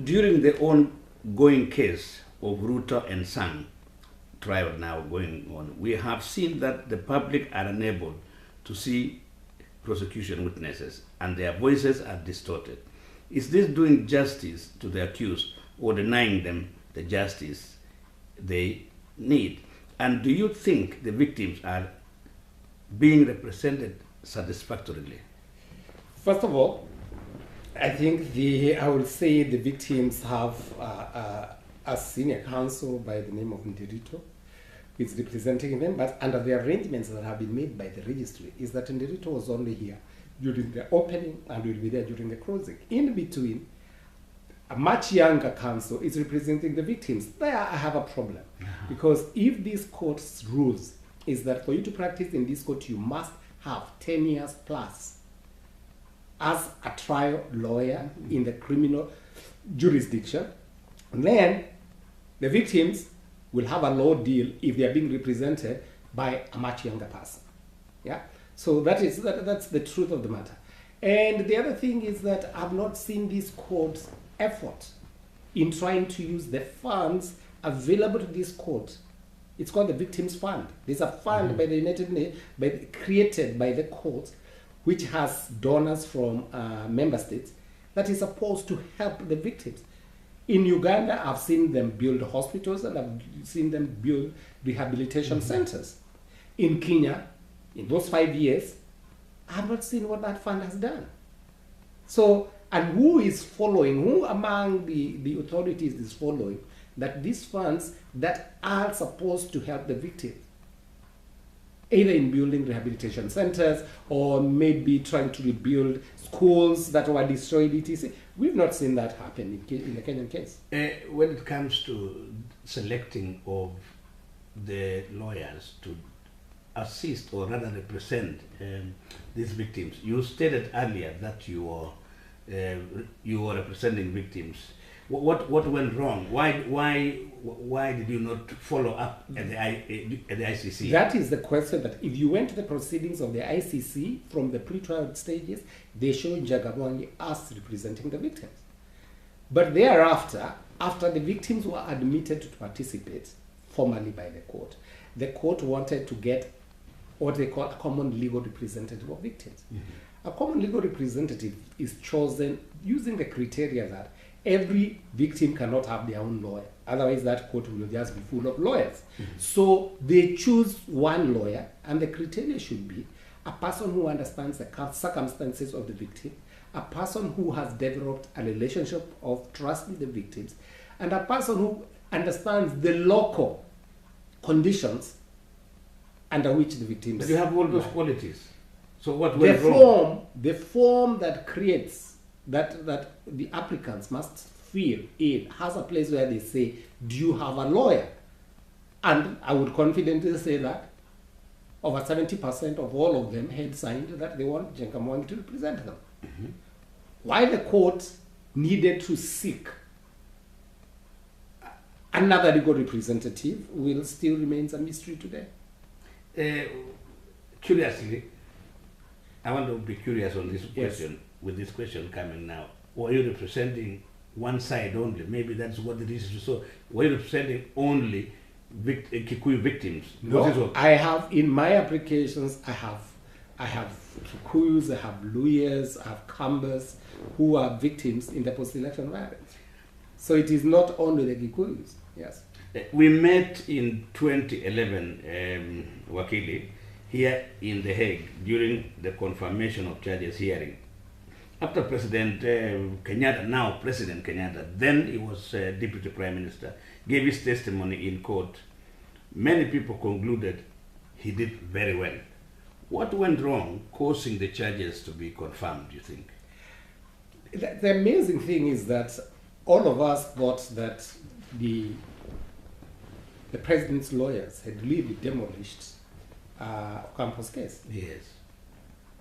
during the ongoing case of Ruto and Sang trial now going on, we have seen that the public are unable to see prosecution witnesses and their voices are distorted. Is this doing justice to the accused or denying them the justice they need? And do you think the victims are being represented satisfactorily? First of all, I think I would say the victims have a senior counsel by the name of Nderito, who is representing them, but under the arrangements that have been made by the registry, is that Nderito was only here during the opening and will be there during the closing. In between, a much younger counsel is representing the victims. There I have a problem. Because if this court's rules is that for you to practice in this court, you must have 10 years plus as a trial lawyer in the criminal jurisdiction, then the victims will have a law deal if they are being represented by a much younger person. Yeah? So that's the truth of the matter. And the other thing is that I've not seen this court's effort in trying to use the funds available to this court. It's called the Victims Fund. There's a fund by the United Nations, created by the court, which has donors from member states, that is supposed to help the victims. In Uganda, I've seen them build hospitals and I've seen them build rehabilitation centers. In Kenya, in those 5 years, I have not seen what that fund has done. So, and who is following, who among the authorities is following that these funds that are supposed to help the victims, either in building rehabilitation centers or maybe trying to rebuild schools that were destroyed, etc. We've not seen that happen in the Kenyan case. When it comes to selecting of the lawyers to assist or rather represent these victims, you stated earlier that you were representing victims. What went wrong? Why did you not follow up at the ICC? That is the question. That if you went to the proceedings of the ICC from the pre-trial stages, they show Njenga Mwangi as representing the victims. But thereafter, after the victims were admitted to participate formally by the court wanted to get what they call a common legal representative of victims. A common legal representative is chosen using the criteria that every victim cannot have their own lawyer. Otherwise, that court will just be full of lawyers. So they choose one lawyer, and the criteria should be a person who understands the circumstances of the victim, a person who has developed a relationship of trust with the victims, and a person who understands the local conditions under which the victims. But you have all those qualities. So what went wrong? The form that creates that the applicants must fill in has a place where they say, do you have a lawyer? And I would confidently say that over 70% of all of them had signed that they want Njenga Mwangi to represent them. Why the court needed to seek another legal representative will still remains a mystery today. Curiously, I want to be curious on this question. Yes. With this question coming now, were you representing one side only? Maybe that's what it is. So, were you representing only Kikuyu victims? No, I have in my applications. I have Kikuyus, I have Luyas, I have Kambas who are victims in the post-election violence. So it is not only the Kikuyus. Yes. We met in 2011, Wakili, here in The Hague during the confirmation of charges hearing. After President Kenyatta, now President Kenyatta, then he was Deputy Prime Minister, gave his testimony in court, many people concluded he did very well. What went wrong causing the charges to be confirmed, do you think? The amazing thing is that all of us thought that the president's lawyers had really demolished Ocampo's case. Yes.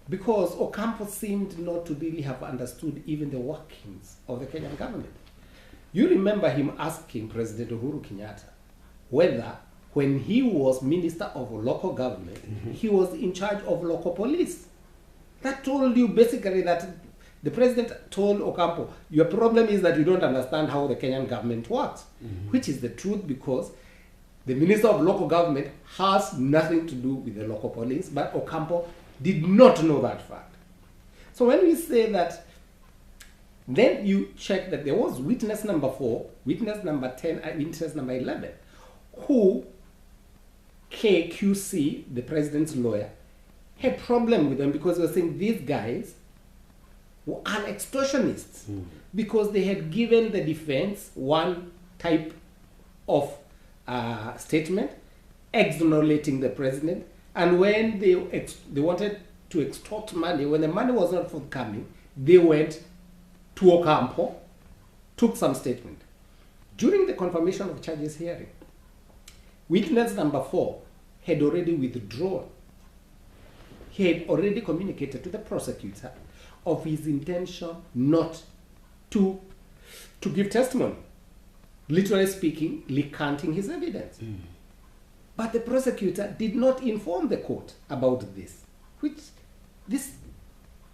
Because Ocampo seemed not to really have understood even the workings of the Kenyan government. You remember him asking President Uhuru Kenyatta whether, when he was Minister of Local Government, he was in charge of local police. That told you basically that The president told Ocampo, your problem is that you don't understand how the Kenyan government works, which is the truth, because the Minister of Local Government has nothing to do with the local police, but Ocampo did not know that fact. So when we say that, then you check that there was witness number 4, witness number 10, and witness number 11, who KQC, the president's lawyer, had problem with them because they were saying these guys are extortionists because they had given the defense one type of statement exonerating the president, and when they wanted to extort money, when the money was not forthcoming, they went to Ocampo, took some statement. During the confirmation of charges hearing, witness number 4 had already withdrawn. He had already communicated to the prosecutor of his intention not to give testimony, literally speaking, recanting his evidence. But the prosecutor did not inform the court about this,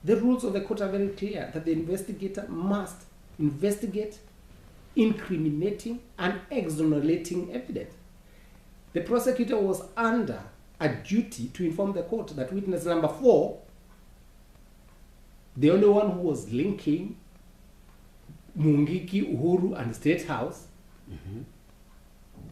the rules of the court are very clear that the investigator must investigate incriminating and exonerating evidence. The prosecutor was under a duty to inform the court that witness number 4, the only one who was linking Mungiki, Uhuru, and State House,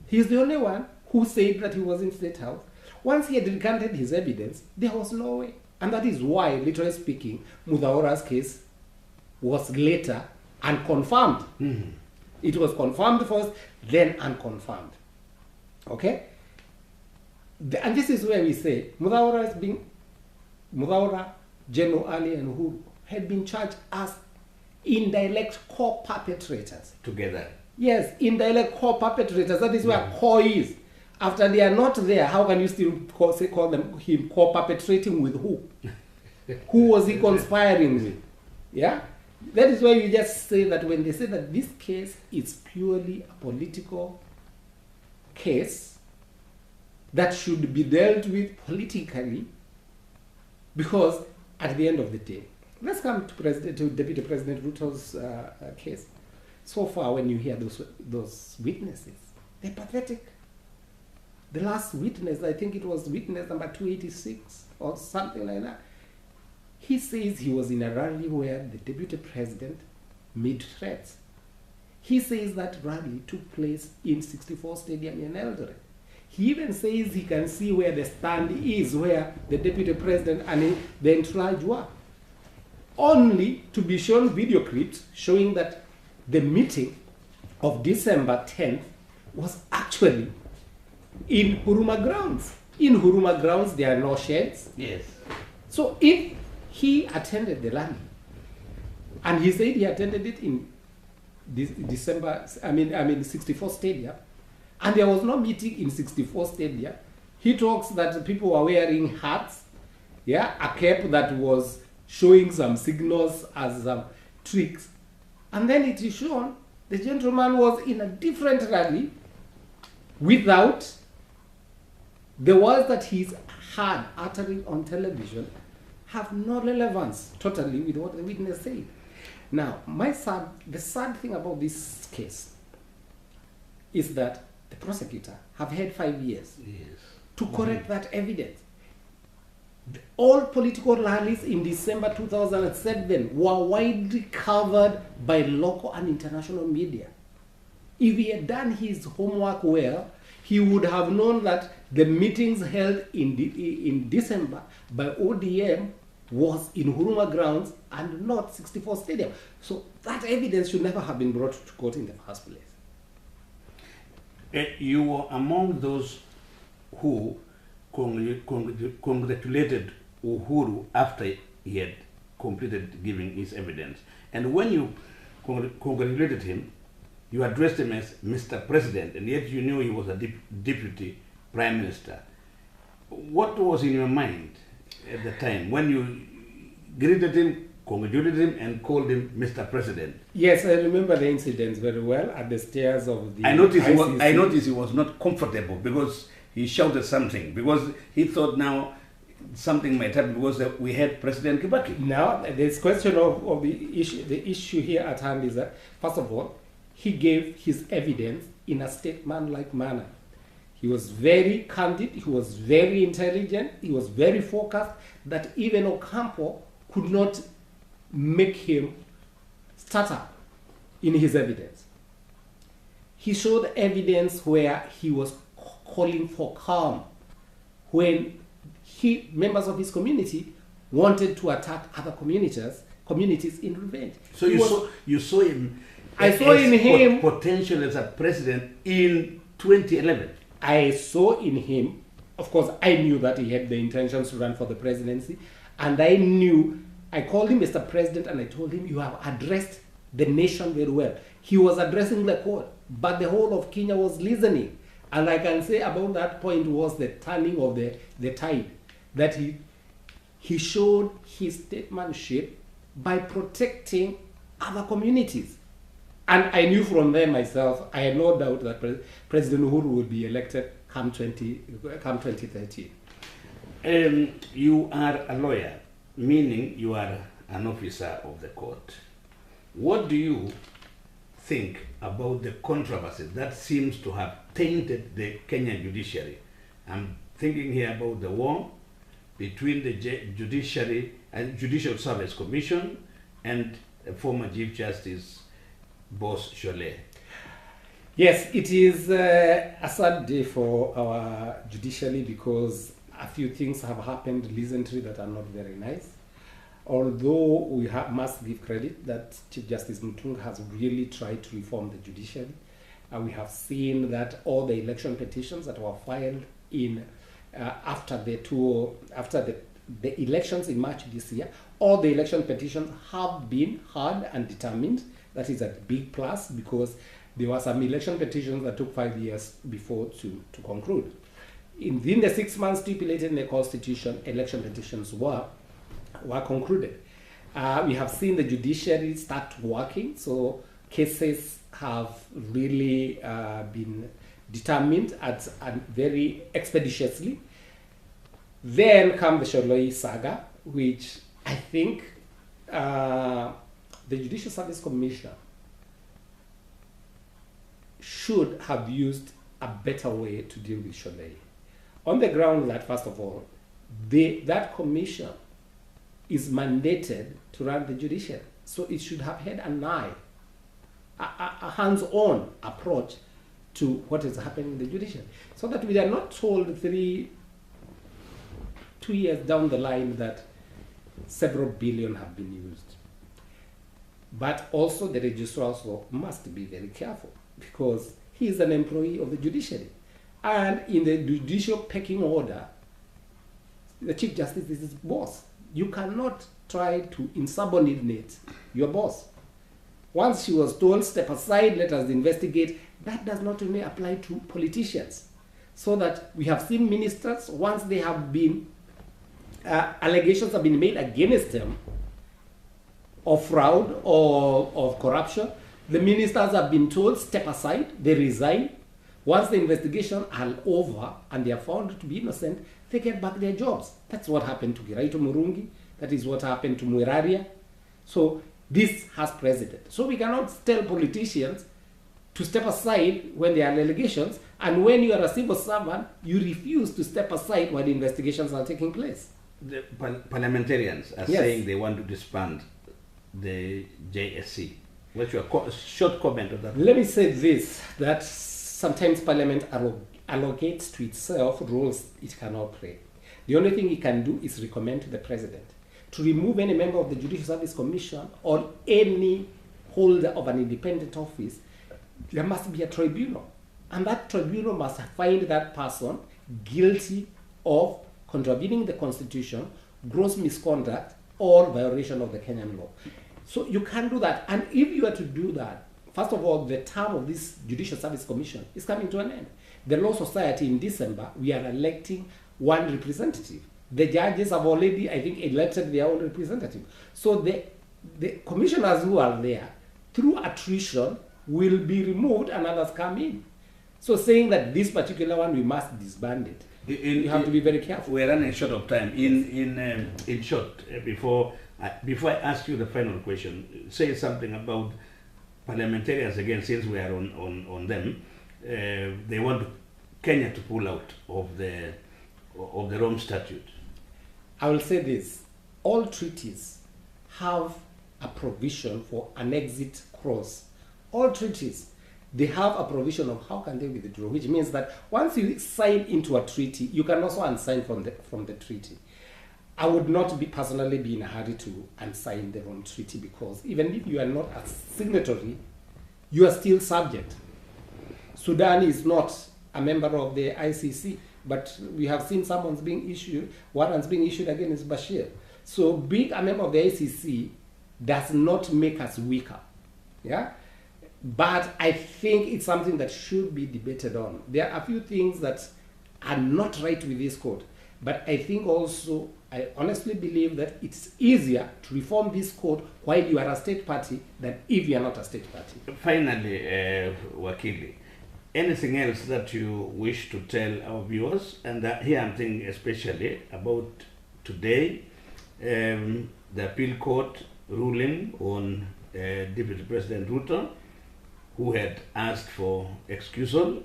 he's the only one who said that he was in State House. Once he had recanted his evidence, there was no way. And that is why, literally speaking, Mudhaura's case was later unconfirmed. It was confirmed first, then unconfirmed. Okay? And this is where we say Mudhaura, General Ali, and Uhuru had been charged as indirect co-perpetrators. Together. Yes, indirect co-perpetrators. That is where co is. After they are not there, how can you still call him co-perpetrating with who? Who was he conspiring with? Yeah? That is why you just say that when they say that this case is purely a political case that should be dealt with politically, because at the end of the day, let's come to Deputy President Ruto's case. So far, when you hear those witnesses, they're pathetic. The last witness, I think it was witness number 286 or something like that. He says he was in a rally where the deputy president made threats. He says that rally took place in 64 Stadium in Eldoret. He even says he can see where the stand is, where the deputy president and the entourage were. Only to be shown video clips showing that the meeting of December 10th was actually in Huruma grounds. In Huruma grounds, there are no sheds. Yes. So if he attended the rally, and he said he attended it in December, 64 Stadium, and there was no meeting in 64 Stadium, he talks that people were wearing hats, a cap that was showing some signals as tricks. And then it is shown the gentleman was in a different rally without the words that he's had uttering on television have no relevance totally with what the witness said. Now, the sad thing about this case is that the prosecutor have had 5 years to correct that evidence. All political rallies in December 2007 were widely covered by local and international media. If he had done his homework well, he would have known that the meetings held in December by ODM was in Huruma grounds and not 64 Stadium. So that evidence should never have been brought to court in the first place. You were among those who congratulated Uhuru after he had completed giving his evidence. And when you congratulated him, you addressed him as Mr. President, and yet you knew he was a deputy prime minister. What was in your mind at the time when you greeted him, congratulated him, and called him Mr. President? Yes, I remember the incidents very well at the stairs of the I noticed he was not comfortable because he shouted something, because he thought now something might happen because we had President Kibaki. Now, this question of the issue here at hand is that, first of all, he gave his evidence in a statesman-like manner. He was very candid, he was very intelligent, he was very focused, that even Ocampo could not make him stutter in his evidence. He showed evidence where he was calling for calm when members of his community wanted to attack other communities in revenge. So you saw him. I saw in him potential as a president in 2011. I saw in him, of course, I knew that he had the intentions to run for the presidency, and I called him Mr. President, and I told him, you have addressed the nation very well. He was addressing the court, but the whole of Kenya was listening. And I can say about that point was the turning of the tide, that he showed his statesmanship by protecting other communities. And I knew from there myself, I had no doubt that President Uhuru would be elected come 2013. You are a lawyer, meaning you are an officer of the court. What do you think about the controversy that seems to have tainted the Kenyan judiciary? I'm thinking here about the war between the Judiciary and Judicial Service Commission and former Chief Justice Boss Shole. Yes, it is a sad day for our judiciary because a few things have happened recently that are not very nice. Although we must give credit that Chief Justice Mutunga has really tried to reform the judiciary. We have seen that all the election petitions that were filed after the elections in March this year, all the election petitions have been heard and determined. That is a big plus because there were some election petitions that took 5 years before to conclude. Within the 6 months stipulated in the Constitution, election petitions were concluded. We have seen the judiciary start working, so cases have really been determined very expeditiously. Then come the Sholoi saga, which I think the Judicial Service Commission should have used a better way to deal with Sholoi. On the ground that, first of all, that commission is mandated to run the judiciary. So it should have had a hands-on approach to what is happening in the judiciary. So that we are not told 2 years down the line that several billion have been used. But also the registrar also must be very careful because he is an employee of the judiciary. And in the judicial pecking order, the Chief Justice is his boss. You cannot try to insubordinate your boss. Once she was told, step aside, let us investigate, that does not only apply to politicians. So that we have seen ministers, once they have been, allegations have been made against them of fraud or of corruption, the ministers have been told, step aside, they resign. Once the investigation are over and they are found to be innocent, they get back their jobs. That's what happened to Giraito Murungi. That is what happened to Mwiraria. So this has precedent. So we cannot tell politicians to step aside when there are allegations, and when you are a civil servant, you refuse to step aside while the investigations are taking place. The parliamentarians are saying they want to disband the JSC. What's your short comment on that? Let me say this, that sometimes Parliament allocates to itself roles it cannot play. The only thing it can do is recommend to the President to remove any member of the Judicial Service Commission or any holder of an independent office. There must be a tribunal, and that tribunal must find that person guilty of contravening the Constitution, gross misconduct, or violation of the Kenyan law. So you can do that, and if you are to do that, first of all, the term of this Judicial Service Commission is coming to an end. The Law Society in December, we are electing one representative. The judges have already, I think, elected their own representative. So the commissioners who are there, through attrition, will be removed and others come in. So saying that this particular one, we must disband it, You have to be very careful. We're running short of time. In short, before I ask you the final question, say something about parliamentarians again, since we are on them. They want Kenya to pull out of the Rome Statute. I will say this: all treaties have a provision for an exit clause. All treaties, they have a provision of how can they withdraw, which means that once you sign into a treaty, you can also unsign from the treaty. I would not personally be in a hurry to unsign the Rome Treaty, because even if you are not a signatory, you are still subject. Sudan is not a member of the ICC, but we have seen warrants being issued against Bashir. So being a member of the ICC does not make us weaker. Yeah? But I think it's something that should be debated on. There are a few things that are not right with this code. But I think also, I honestly believe that it's easier to reform this code while you are a state party than if you are not a state party. Finally, Wakili, anything else that you wish to tell our viewers? And here I'm thinking especially about today, the appeal court ruling on Deputy President Ruto, who had asked for excusal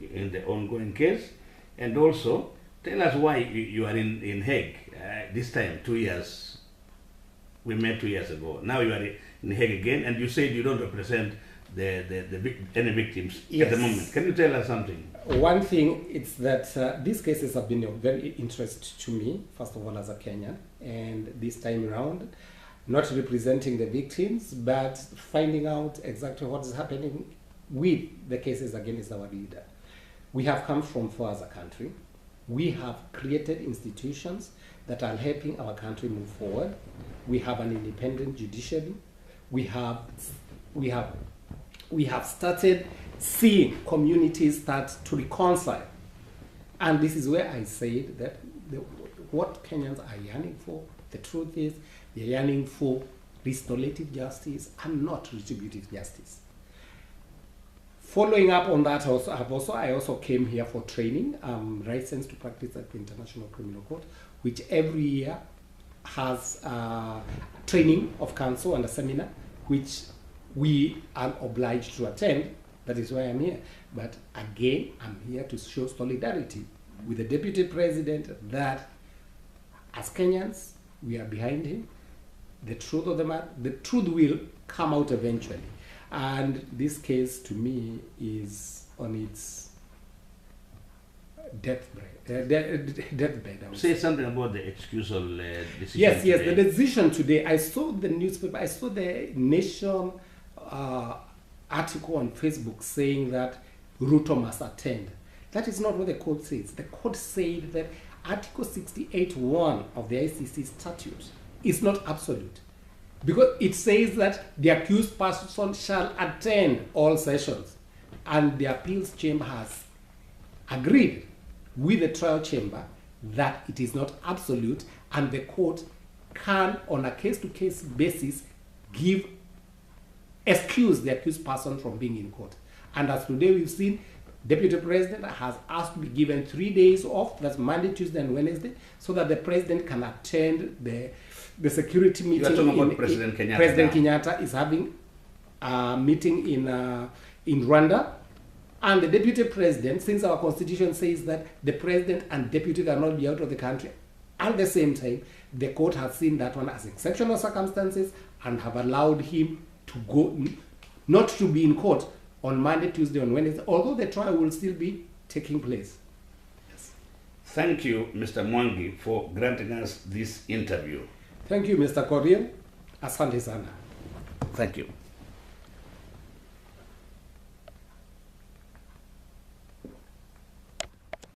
in the ongoing case, and also tell us why you are in Hague this time, 2 years. We met 2 years ago. Now you are in Hague again, and you said you don't represent any victims at the moment. Can you tell us something? One thing is that these cases have been of very interest to me, first of all, as a Kenyan, and this time around, not representing the victims, but finding out exactly what is happening with the cases against our leader. We have come from far as a country. We have created institutions that are helping our country move forward. We have an independent judiciary. We have started seeing communities start to reconcile. And this is where I said that what Kenyans are yearning for, the truth is, they're yearning for restorative justice and not retributive justice. Following up on that, I also came here for training. I'm licensed to practice at the International Criminal Court, which every year has training of counsel and a seminar, which we are obliged to attend. That is why I'm here. But again, I'm here to show solidarity with the Deputy President that as Kenyans, we are behind him. The truth of the matter, the truth will come out eventually. And this case, to me, is on its deathbed. Say something about the excusal decision. Yes, the decision today. I saw the newspaper. I saw the Nation article on Facebook saying that Ruto must attend. That is not what the court says. The court said that Article 68(1) of the ICC statute is not absolute, because it says that the accused person shall attend all sessions, and the appeals chamber has agreed with the trial chamber that it is not absolute, and the court can, on a case-to-case basis, excuse the accused person from being in court. And as today we've seen, Deputy President has asked to be given 3 days off, that's Monday, Tuesday, and Wednesday, so that the President can attend the security meeting. You are talking about President Kenyatta. President Kenyatta is having a meeting in Rwanda. And the Deputy President, since our Constitution says that the President and Deputy cannot be out of the country at the same time, the court has seen that one as exceptional circumstances and have allowed him to go, not to be in court on Monday, Tuesday, and Wednesday, although the trial will still be taking place. Yes. Thank you, Mr. Mwangi, for granting us this interview. Thank you, Mr. Korir. Asante sana. Thank you.